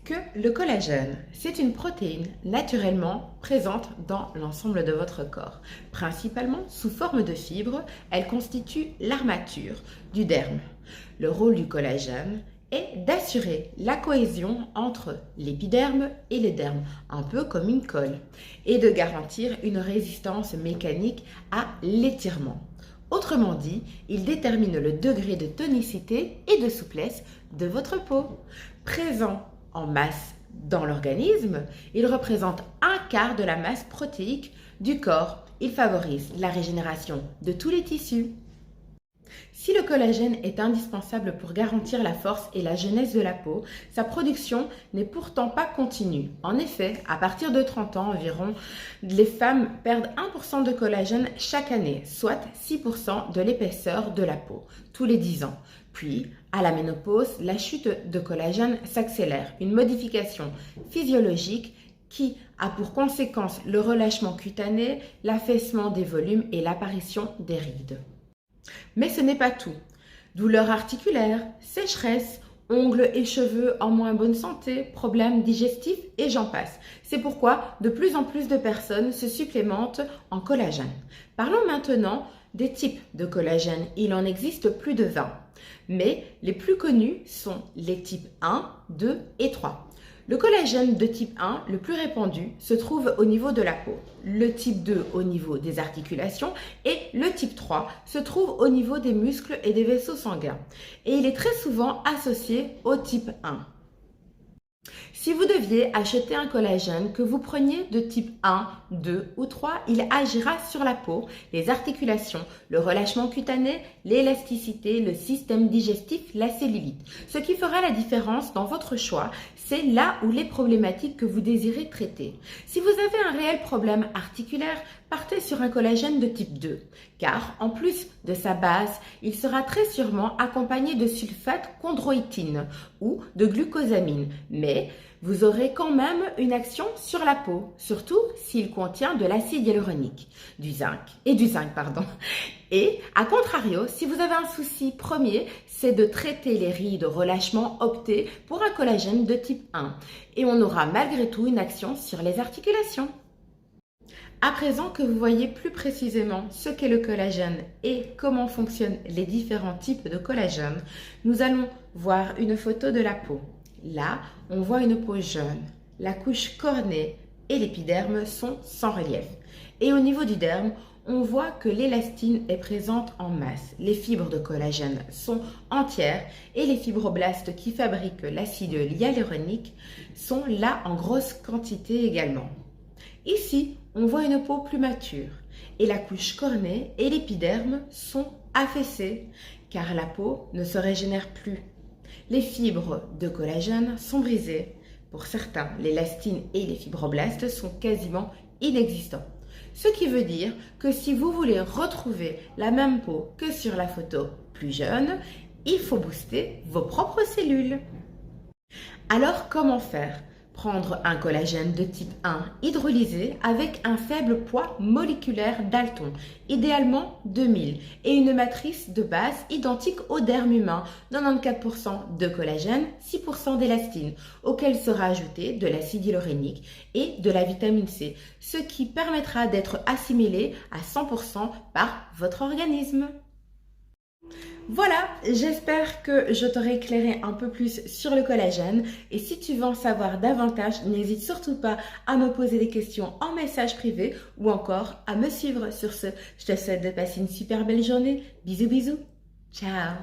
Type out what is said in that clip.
que le collagène, c'est une protéine naturellement présente dans l'ensemble de votre corps. Principalement sous forme de fibres, elle constitue l'armature du derme. Le rôle du collagène est d'assurer la cohésion entre l'épiderme et le derme, un peu comme une colle, et de garantir une résistance mécanique à l'étirement. Autrement dit, il détermine le degré de tonicité et de souplesse de votre peau. Présent en masse dans l'organisme, il représente un quart de la masse protéique du corps. Il favorise la régénération de tous les tissus. Si le collagène est indispensable pour garantir la force et la jeunesse de la peau, sa production n'est pourtant pas continue. En effet, à partir de 30 ans environ, les femmes perdent 1% de collagène chaque année, soit 6% de l'épaisseur de la peau, tous les 10 ans. Puis, à la ménopause, la chute de collagène s'accélère, une modification physiologique qui a pour conséquence le relâchement cutané, l'affaissement des volumes et l'apparition des rides. Mais ce n'est pas tout. Douleurs articulaires, sécheresse, ongles et cheveux en moins bonne santé, problèmes digestifs et j'en passe. C'est pourquoi de plus en plus de personnes se supplémentent en collagène. Parlons maintenant des types de collagène. Il en existe plus de 20. Mais les plus connus sont les types 1, 2 et 3. Le collagène de type 1, le plus répandu, se trouve au niveau de la peau, le type 2 au niveau des articulations et le type 3 se trouve au niveau des muscles et des vaisseaux sanguins. Et il est très souvent associé au type 1. Si vous deviez acheter un collagène que vous preniez de type 1, 2 ou 3, il agira sur la peau, les articulations, le relâchement cutané, l'élasticité, le système digestif, la cellulite. Ce qui fera la différence dans votre choix, c'est là où les problématiques que vous désirez traiter. Si vous avez un réel problème articulaire, partez sur un collagène de type 2, car en plus de sa base, il sera très sûrement accompagné de sulfate chondroïtine ou de glucosamine, mais vous aurez quand même une action sur la peau, surtout s'il contient de l'acide hyaluronique, du zinc. Et à contrario, si vous avez un souci premier, c'est de traiter les rides, relâchement, optez pour un collagène de type 1 et on aura malgré tout une action sur les articulations. À présent que vous voyez plus précisément ce qu'est le collagène et comment fonctionnent les différents types de collagène, nous allons voir une photo de la peau. Là, on voit une peau jaune. La couche cornée et l'épiderme sont sans relief. Et au niveau du derme, on voit que l'élastine est présente en masse. Les fibres de collagène sont entières et les fibroblastes qui fabriquent l'acide hyaluronique sont là en grosse quantité également. Ici, on voit une peau plus mature et la couche cornée et l'épiderme sont affaissés car la peau ne se régénère plus. Les fibres de collagène sont brisées. Pour certains, l'élastine et les fibroblastes sont quasiment inexistants. Ce qui veut dire que si vous voulez retrouver la même peau que sur la photo plus jeune, il faut booster vos propres cellules. Alors comment faire ? Prendre un collagène de type 1 hydrolysé avec un faible poids moléculaire d'Alton, idéalement 2000, et une matrice de base identique au derme humain, 94% de collagène, 6% d'élastine, auquel sera ajouté de l'acide hyaluronique et de la vitamine C, ce qui permettra d'être assimilé à 100% par votre organisme. Voilà, j'espère que je t'aurai éclairé un peu plus sur le collagène et si tu veux en savoir davantage, n'hésite surtout pas à me poser des questions en message privé ou encore à me suivre. Sur ce, je te souhaite de passer une super belle journée. Bisous bisous, ciao.